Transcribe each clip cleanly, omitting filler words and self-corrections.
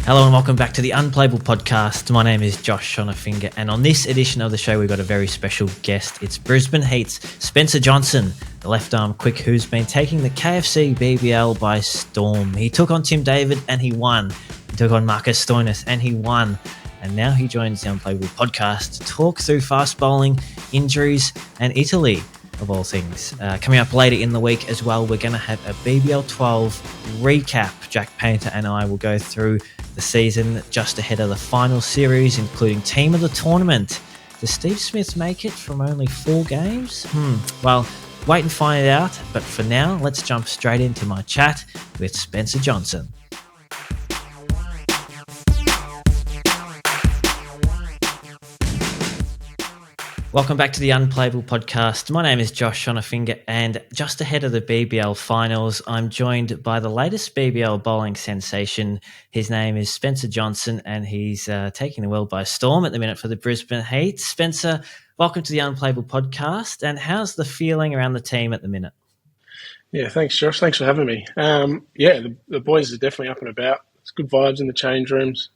Hello and welcome back to the Unplayable Podcast. My name is Josh Shonafinger, and on this edition of the show we've got a very special guest. It's Brisbane Heat's SpencerJohnson, the left-arm quick who's been taking the KFC BBL by storm. He took on Tim David and he won. He took on Marcus Stoinis and he won. And now he joins the Unplayable Podcast to talk through fast bowling, injuries and Italy, of all things. Coming up later in the week as well, we're going to have a BBL 12 recap. Jack Painter and I will go through the season just ahead of the final series, including team of the tournament. Does Steve Smith make it from only 4 games? Well, wait and find it out. But for now, let's jump straight into my chat with SpencerJohnson. Welcome back to the Unplayable Podcast. My name is Josh Shonafinger, and just ahead of the BBL finals, I'm joined by the latest BBL bowling sensation. His name is SpencerJohnson, and he's taking the world by storm at the minute for the Brisbane Heat. Spencer, welcome to the Unplayable Podcast, and how's the feeling around the team at the minute? Yeah, thanks, Josh. Thanks for having me. The boys are definitely up and about. It's good vibes in the change rooms.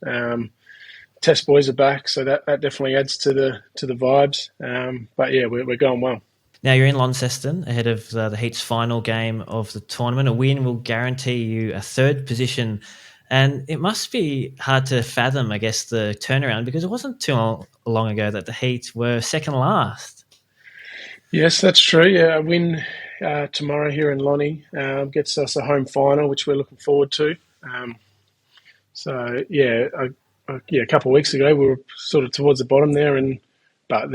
Test boys are back, so that definitely adds to the vibes. But yeah, we're going well. Now you're in Launceston ahead of the Heat's final game of the tournament. A win will guarantee you a 3rd position, and it must be hard to fathom, I guess, the turnaround, because it wasn't too long ago that the Heat were second last. Yes, that's true. Yeah, a win tomorrow here in Lonnie gets us a home final, which we're looking forward to. A couple of weeks ago we were sort of towards the bottom there, but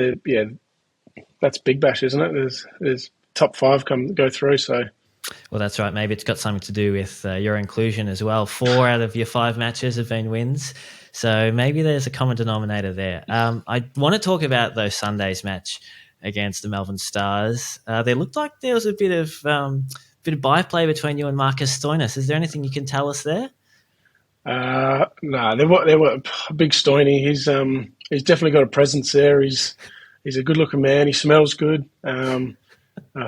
that's Big Bash, isn't it? There's top 5 go through. So, well, that's right. Maybe it's got something to do with your inclusion as well. 4 out of your 5 matches have been wins, so maybe there's a common denominator there. I want to talk about those Sunday's match against the Melbourne Stars. There looked like there was a bit of byplay between you and Marcus Stoinis. Is there anything you can tell us there? No, there were big Stoiny. He's definitely got a presence there. He's a good looking man. He smells good. I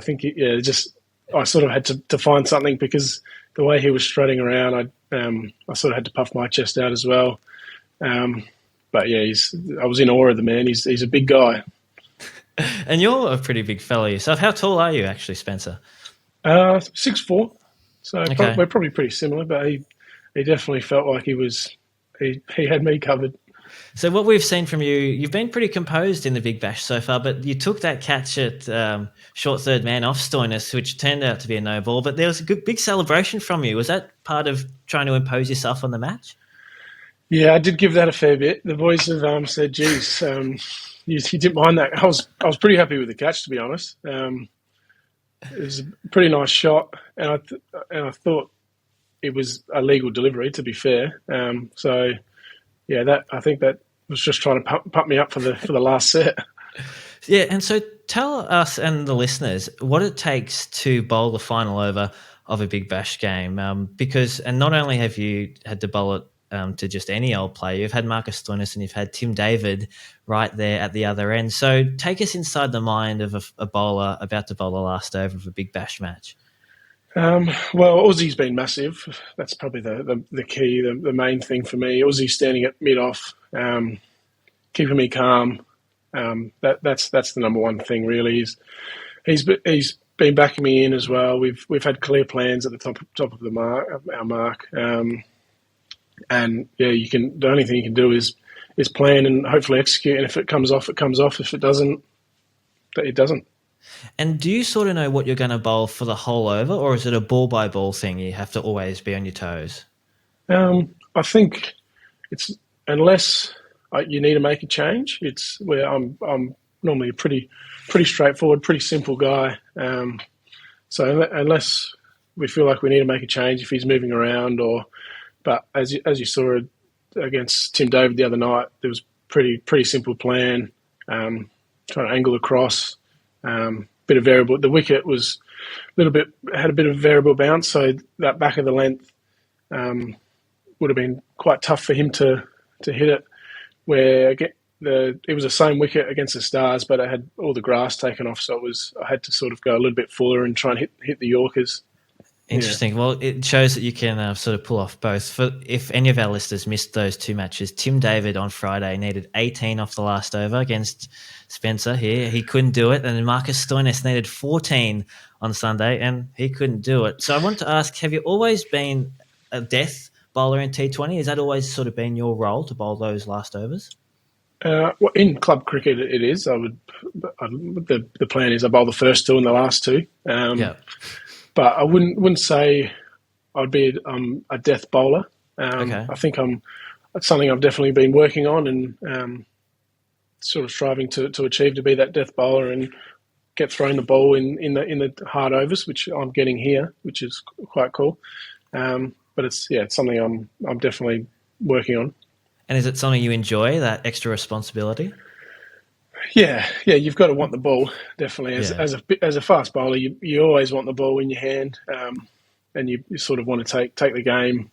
think I sort of had to find something, because the way he was strutting around, I sort of had to puff my chest out as well. But yeah, I was in awe of the man. He's a big guy. And you're a pretty big fella yourself. How tall are you actually, Spencer? 6'4". So okay. We're probably pretty similar, but he definitely felt like he had me covered. So what we've seen from you, you've been pretty composed in the Big Bash so far, but you took that catch at short third man off Stoinis, which turned out to be a no ball, but there was a big celebration from you. Was that part of trying to impose yourself on the match? Yeah, I did give that a fair bit. The boys have said, geez, you didn't mind that. I was pretty happy with the catch, to be honest. It was a pretty nice shot, and I thought it was a legal delivery, to be fair. I think that was just trying to pump me up for the last set. Yeah, and so tell us and the listeners what it takes to bowl the final over of a Big Bash game, because not only have you had to bowl it to just any old player, you've had Marcus Stoinis and you've had Tim David right there at the other end. So take us inside the mind of a bowler about to bowl the last over of a Big Bash match. Well, Aussie's been massive. That's probably the key, the main thing for me. Aussie standing at mid-off, keeping me calm. That's the number one thing, really. He's been backing me in as well. We've had clear plans at the top of our mark. The only thing you can do is plan and hopefully execute. And if it comes off, it comes off. If it doesn't, it doesn't. And do you sort of know what you're going to bowl for the whole over, or is it a ball-by-ball thing? You have to always be on your toes. I think it's, unless you need to make a change, it's where I'm normally a pretty straightforward, pretty simple guy. So unless we feel like we need to make a change, if he's moving around, but as you saw against Tim David the other night, there was pretty simple plan, trying to angle across. Bit of variable. The wicket was had a bit of variable bounce, so that back of the length would have been quite tough for him to hit it. Where it was the same wicket against the Stars, but it had all the grass taken off, so I had to sort of go a little bit fuller and try and hit the Yorkers. Interesting. Well, it shows that you can sort of pull off both. For if any of our listeners missed those two matches, Tim David on Friday needed 18 off the last over against Spencer here. He couldn't do it. And then Marcus Stoinis needed 14 on Sunday and he couldn't do it. So I want to ask, have you always been a death bowler in T20? Has that always sort of been your role to bowl those last overs? Well, in club cricket, it is. The plan is I bowl the first two and the last two. But I wouldn't say I'd be a death bowler. Okay. I think it's something I've definitely been working on and sort of striving to achieve, to be that death bowler and get thrown the ball in the hard overs, which I'm getting here, which is quite cool. But it's something I'm definitely working on. And is it something you enjoy, that extra responsibility? Yeah, you've got to want the ball, definitely. As a fast bowler, you always want the ball in your hand, and you sort of want to take the game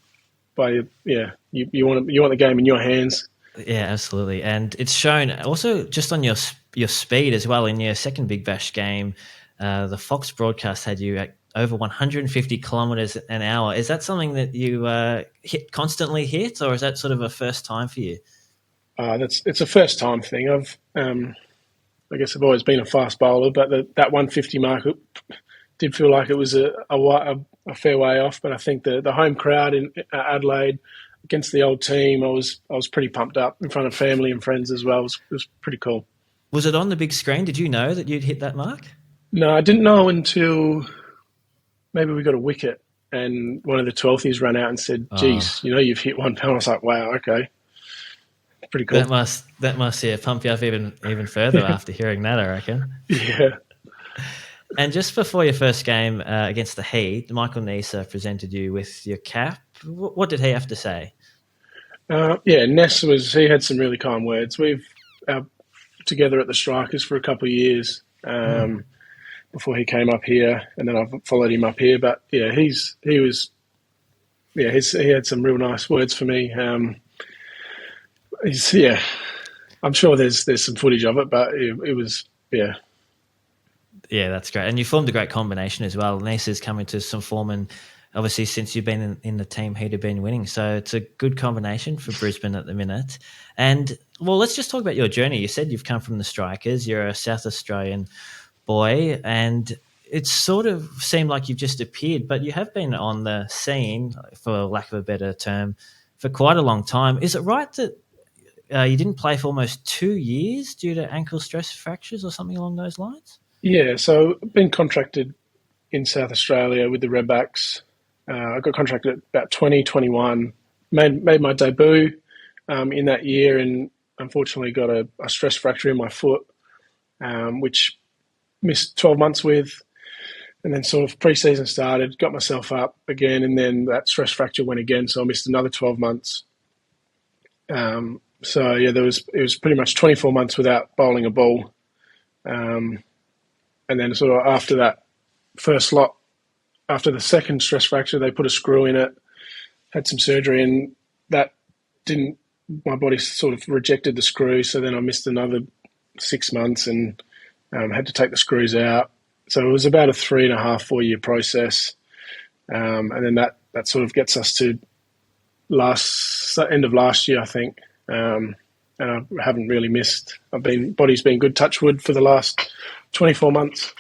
by you want the game in your hands. Yeah, absolutely, and it's shown also just on your speed as well. In your second Big Bash game, the Fox broadcast had you at over 150 kilometres an hour. Is that something that you constantly hit, or is that sort of a first time for you? It's a first time thing. I guess I've always been a fast bowler, but that 150 mark did feel like it was a fair way off. But I think the home crowd in Adelaide against the old team, I was pretty pumped up in front of family and friends as well. It was pretty cool. Was it on the big screen? Did you know that you'd hit that mark? No, I didn't know until maybe we got a wicket and one of the 12thies ran out and said, "Geez, you've hit one pound." I was like, "Wow, okay." Pretty cool. That must pump you up even further after hearing that, I reckon. Yeah. And just before your first game against the Heat, Michael Nisa presented you with your cap. What did he have to say? Ness he had some really kind words. We've together at the Strikers for a couple of years before he came up here, and then I've followed him up here. But yeah, he had some real nice words for me. I'm sure there's some footage of it, but it was. Yeah, that's great. And you formed a great combination as well. Nisa's come into some form, and obviously since you've been in the team, he'd have been winning. So it's a good combination for Brisbane at the minute. And, well, let's just talk about your journey. You said you've come from the Strikers. You're a South Australian boy, and it sort of seemed like you've just appeared, but you have been on the scene, for lack of a better term, for quite a long time. Is it right that you didn't play for almost 2 years due to ankle stress fractures or something along those lines? Yeah, so I've been contracted in South Australia with the Redbacks. I got contracted at about 2021, made my debut in that year, and unfortunately got a stress fracture in my foot, which missed 12 months with, and then sort of pre-season started, got myself up again, and then that stress fracture went again, so I missed another 12 months. It was pretty much 24 months without bowling a ball. And then sort of after that first lot, after the second stress fracture, they put a screw in it, had some surgery, and that my body sort of rejected the screw. So then I missed another 6 months and had to take the screws out. So it was about a 3.5, 4 year process. And then that sort of gets us to end of last year, I think. And I haven't really missed. Body's been good, touch wood, for the last 24 months.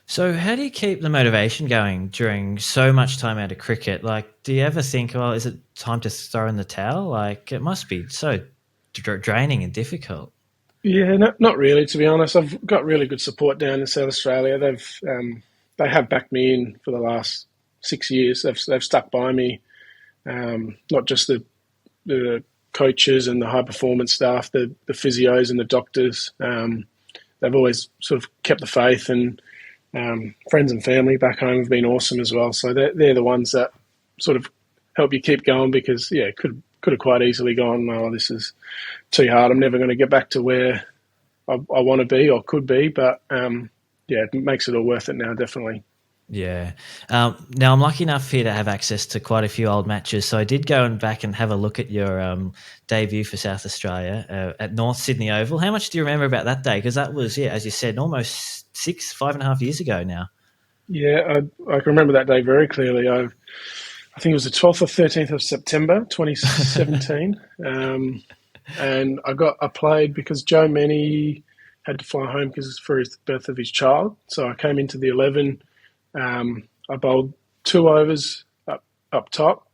So how do you keep the motivation going during so much time out of cricket? Like, do you ever think, well, is it time to throw in the towel? Like, it must be so draining and difficult. Yeah, not really, to be honest. I've got really good support down in South Australia. They have backed me in for the last 6 years. They've stuck by me, not just the coaches and the high performance staff, the physios and the doctors. They've always sort of kept the faith, and friends and family back home have been awesome as well. So they're the ones that sort of help you keep going, because could have quite easily gone, "Oh, this is too hard. I'm never going to get back to where I want to be or could be." But it makes it all worth it now, definitely. Yeah. Now, I'm lucky enough here to have access to quite a few old matches. So I did go back and have a look at your debut for South Australia at North Sydney Oval. How much do you remember about that day? Because that was, as you said, almost 5.5 years ago now. Yeah, I can remember that day very clearly. I think it was the 12th or 13th of September 2017. And I played because Joe Menny had to fly home because it's for his birth of his child. So I came into the 11. I bowled 2 overs up top.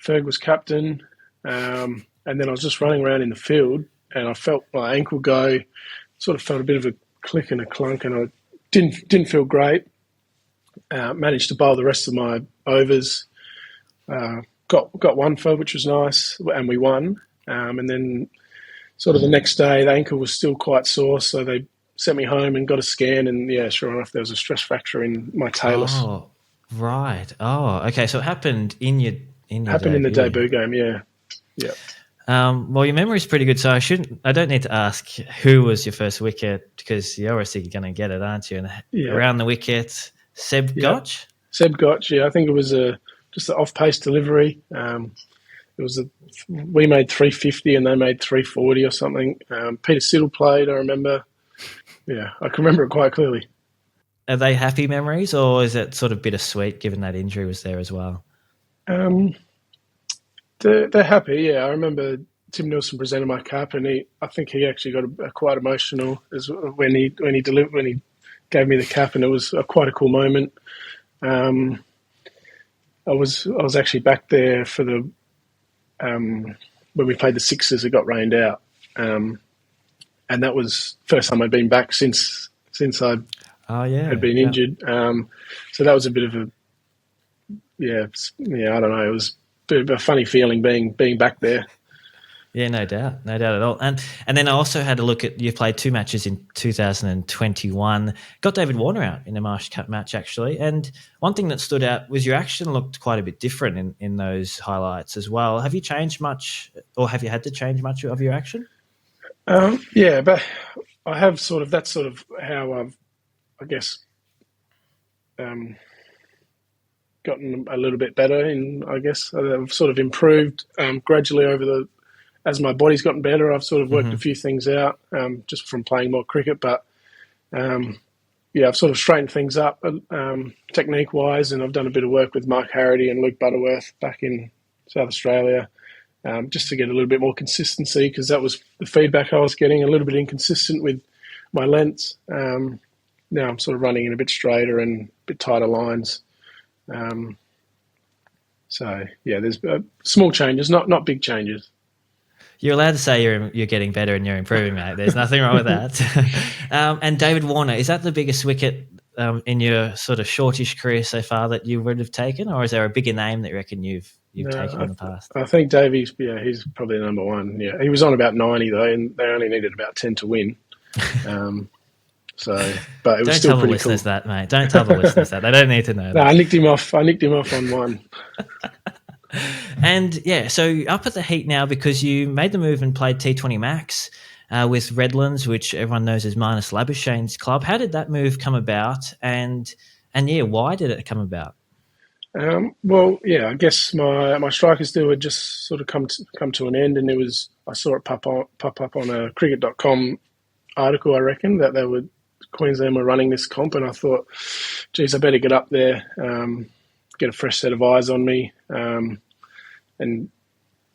Ferg was captain. And then I was just running around in the field and I felt my ankle go, sort of felt a bit of a click and a clunk, and I didn't feel great. Managed to bowl the rest of my overs. Got one for, which was nice, and we won. And then sort of the next day, the ankle was still quite sore, so they sent me home and got a scan, and yeah, sure enough, there was a stress fracture in my talus. Oh, right. Oh, okay. So it happened in your Happened debut. in the debut game, yeah. Well, your memory is pretty good, so I don't need to ask who was your first wicket because you're obviously going to get it, aren't you? And around the wicket, Seb Gotch? Seb Gotch, yeah. I think it was just an off-pace delivery. We made 350 and they made 340 or something. Peter Siddle played, I remember. Yeah, I can remember it quite clearly. Are they happy memories, or is it sort of bittersweet given that injury was there as well? They're happy, yeah. I remember Tim Nielsen presented my cap, and I think he actually got quite emotional when he gave me the cap, and it was quite a cool moment. I was actually back there for the when we played the Sixers. It got rained out, and that was the first time I'd been back since I had been injured. So that was a bit of a I don't know. It was a bit of a funny feeling being back there. Yeah, no doubt at all. And then I also had a look at, you played 2 matches in 2021, got David Warner out in a Marsh Cup match actually, and one thing that stood out was your action looked quite a bit different in those highlights as well. Have you changed much, or have you had to change much of your action? Yeah, but I have that's sort of how I've, I guess, gotten a little bit better I've sort of improved gradually as my body's gotten better. I've sort of worked a few things out just from playing more cricket, but I've sort of straightened things up technique wise, and I've done a bit of work with Mark Harrity and Luke Butterworth back in South Australia just to get a little bit more consistency, because that was the feedback I was getting, a little bit inconsistent with my lengths. Now I'm sort of running in a bit straighter and a bit tighter lines. There's small changes, not big changes. You're allowed to say you're getting better and you're improving, mate. There's nothing wrong with that. And David Warner, is that the biggest wicket in your sort of shortish career so far that you would have taken, or is there a bigger name that you reckon you've taken in the past? I think Davies, he's probably the number one. Yeah, he was on about 90 though, and they only needed about 10 to win. But it was still pretty cool. Don't tell the listeners that, mate. Don't tell the listeners that. They don't need to know that. No, I nicked him off on one. And so up at the Heat now because you made the move and played T20 Max with Redlands, which everyone knows as Marnus Labuschagne's club. How did that move come about? And why did it come about? I guess my strikers deal had just sort of come to an end, and I saw it pop up on a cricket.com article. I reckon that Queensland were running this comp, and I thought, geez, I better get up there, get a fresh set of eyes on me, and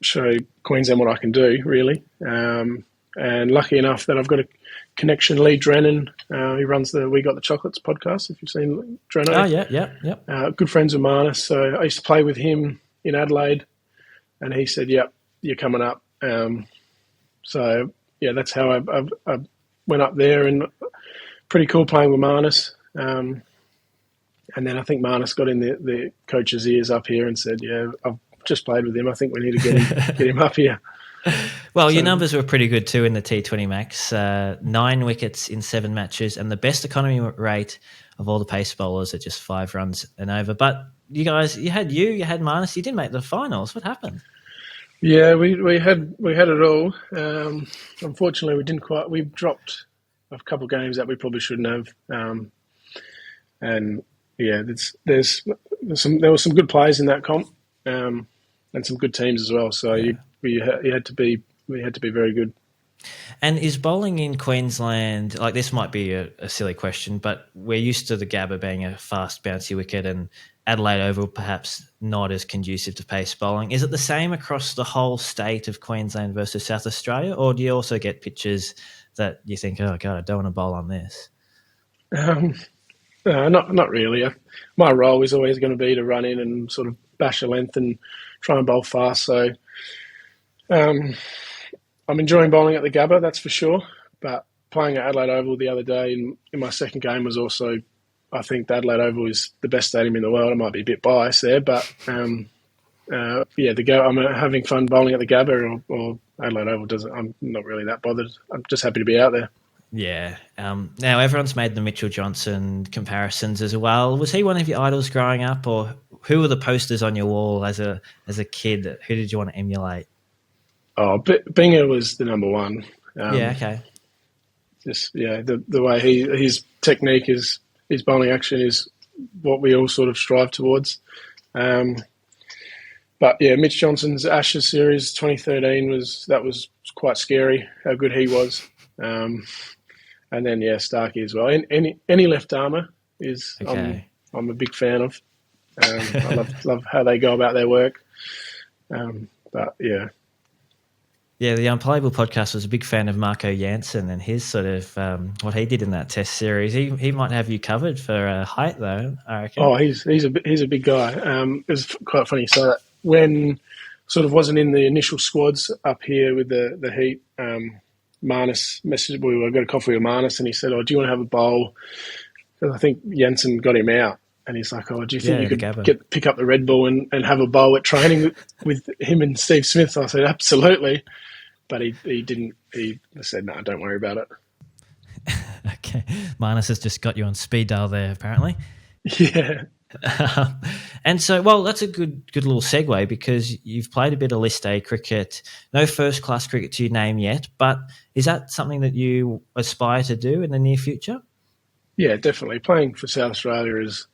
show Queensland what I can do, really. And lucky enough that I've got a connection, Lee Drennan, who runs the We Got the Chocolates podcast, if you've seen Drennan. Oh, yeah. Good friends with Marnus. So I used to play with him in Adelaide, and he said, yep, you're coming up. That's how I went up there, and pretty cool playing with Marnus. And then I think Marnus got in the coach's ears up here and said, yeah, I've just played with him. I think we need to get him up here. Well, your numbers were pretty good too in the T20 Max. 9 wickets in 7 matches, and the best economy rate of all the pace bowlers at just 5 runs and over. But you guys, you had Marnus, you didn't make the finals. What happened? Yeah, we had it all. Unfortunately, we dropped a couple of games that we probably shouldn't have. There were some good players in that comp, and some good teams as well. So you had to be very good. And is bowling in Queensland, like this might be a silly question, but we're used to the Gabba being a fast, bouncy wicket and Adelaide Oval perhaps not as conducive to pace bowling. Is it the same across the whole state of Queensland versus South Australia, or do you also get pitches that you think, oh, God, I don't want to bowl on this? Not really. My role is always going to be to run in and sort of bash a length and try and bowl fast. So I'm enjoying bowling at the Gabba, that's for sure. But playing at Adelaide Oval the other day in my second game was also, I think the Adelaide Oval is the best stadium in the world. I might be a bit biased there, but I'm having fun bowling at the Gabba or Adelaide Oval doesn't. I'm not really that bothered. I'm just happy to be out there. Yeah. Now everyone's made the Mitchell Johnson comparisons as well. Was he one of your idols growing up, or who were the posters on your wall as a kid? Who did you want to emulate? Oh, Binger was the number one. Okay. The way his technique is, his bowling action is what we all sort of strive towards. But yeah, Mitch Johnson's Ashes series 2013 was quite scary how good he was. And then Starkey as well. Any left armour is okay. I'm a big fan of. I love how they go about their work. But yeah. Yeah, the Unplayable Podcast was a big fan of Marco Janssen and his sort of what he did in that Test series. He might have you covered for height though, I reckon. Oh, he's a big guy. It was quite funny. So when sort of wasn't in the initial squads up here with the Heat. Marnus messaged. We got a coffee with Marnus, and he said, "Oh, do you want to have a bowl?" Because I think Janssen got him out, and he's like, "Oh, do you think you could pick up the Red Bull and have a bowl at training with him and Steve Smith?" I said, "Absolutely," but he didn't. He said, "No, don't worry about it." Okay, Marnus has just got you on speed dial there, apparently. Yeah. And so, well, that's a good little segue because you've played a bit of List A cricket. No first-class cricket to your name yet, but is that something that you aspire to do in the near future? Yeah, definitely. Playing for South Australia is,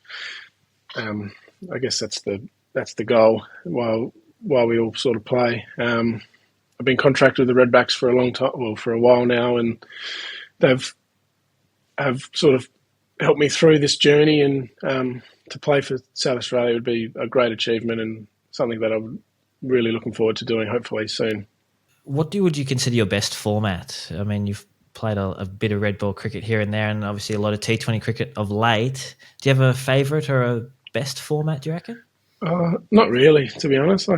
I guess that's the goal. While we all sort of play, I've been contracted with the Redbacks for a long time, well, for a while now, and they've have sort of helped me through this journey, and to play for South Australia would be a great achievement and something that I'm really looking forward to doing hopefully soon. What would you consider your best format? I mean, you've played a bit of red ball cricket here and there and obviously a lot of T20 cricket of late. Do you have a favourite or a best format, do you reckon? Not really, to be honest.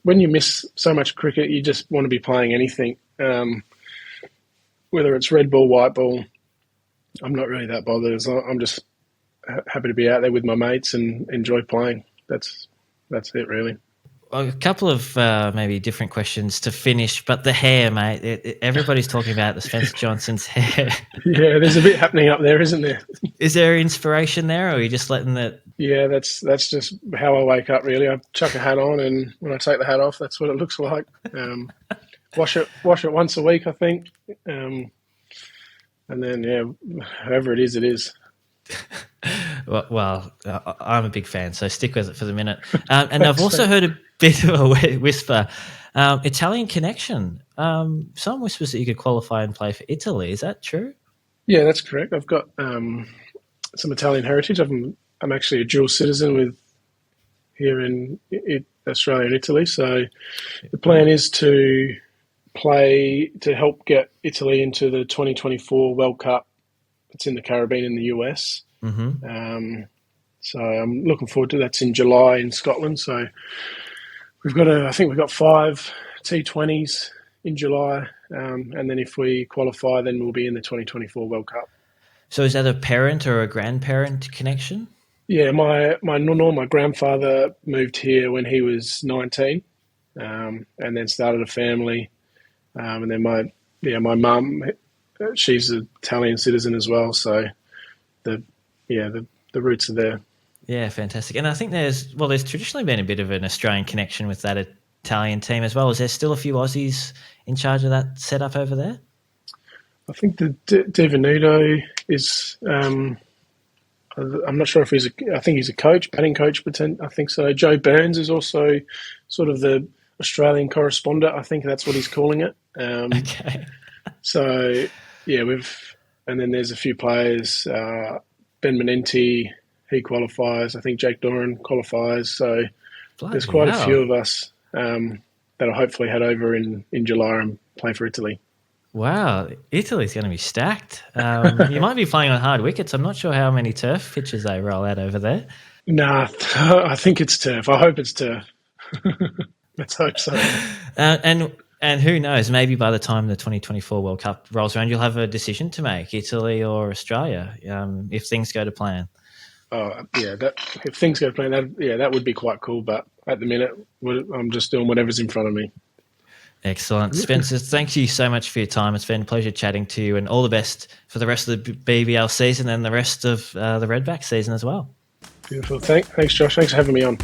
When you miss so much cricket, you just want to be playing anything. Whether it's red ball, white ball, I'm not really that bothered. I'm just happy to be out there with my mates and enjoy playing. That's it, really. A couple of maybe different questions to finish, but the hair, mate. Everybody's talking about the SpencerJohnson's hair. Yeah, there's a bit happening up there, isn't there? Is there inspiration there, or are you just letting that? Yeah, that's just how I wake up, really. I chuck a hat on, and when I take the hat off, that's what it looks like. Wash it once a week, I think. And then, however it is, it is. Well, I'm a big fan, so stick with it for the minute. And I've also heard a bit of a whisper, Italian connection. Some whispers that you could qualify and play for Italy. Is that true? Yeah, that's correct. I've got some Italian heritage. I'm actually a dual citizen here in Australia and Italy. So the plan is to help get Italy into the 2024 World Cup. It's in the Caribbean in the US. Mm-hmm. So I'm looking forward to that. That's in July in Scotland. So we've got 5 T20s in July. And then if we qualify, then we'll be in the 2024 World Cup. So is that a parent or a grandparent connection? Yeah, my nonno, my grandfather, moved here when he was 19, and then started a family. And then my mum, she's an Italian citizen as well. So the roots are there. Yeah, fantastic. And I think there's traditionally been a bit of an Australian connection with that Italian team as well. Is there still a few Aussies in charge of that setup over there? I think the Divenuto is. I'm not sure if I think he's a coach, batting coach, but I think so. Joe Burns is also sort of Australian correspondent. I think that's what he's calling it. Okay. So yeah, and then there's a few players. Ben Menenti, he qualifies. I think Jake Doran qualifies. So there's quite a few of us that'll hopefully head over in July and play for Italy. Wow, Italy's going to be stacked. You might be playing on hard wickets. I'm not sure how many turf pitches they roll out over there. Nah, I think it's turf. I hope it's turf. Let's hope so. And who knows, maybe by the time the 2024 World Cup rolls around, you'll have a decision to make, Italy or Australia, if things go to plan. Oh, yeah, if things go to plan, that would be quite cool. But at the minute, I'm just doing whatever's in front of me. Excellent. Spencer, thank you so much for your time. It's been a pleasure chatting to you, and all the best for the rest of the BBL season and the rest of the Redback season as well. Beautiful. Thanks, Josh. Thanks for having me on.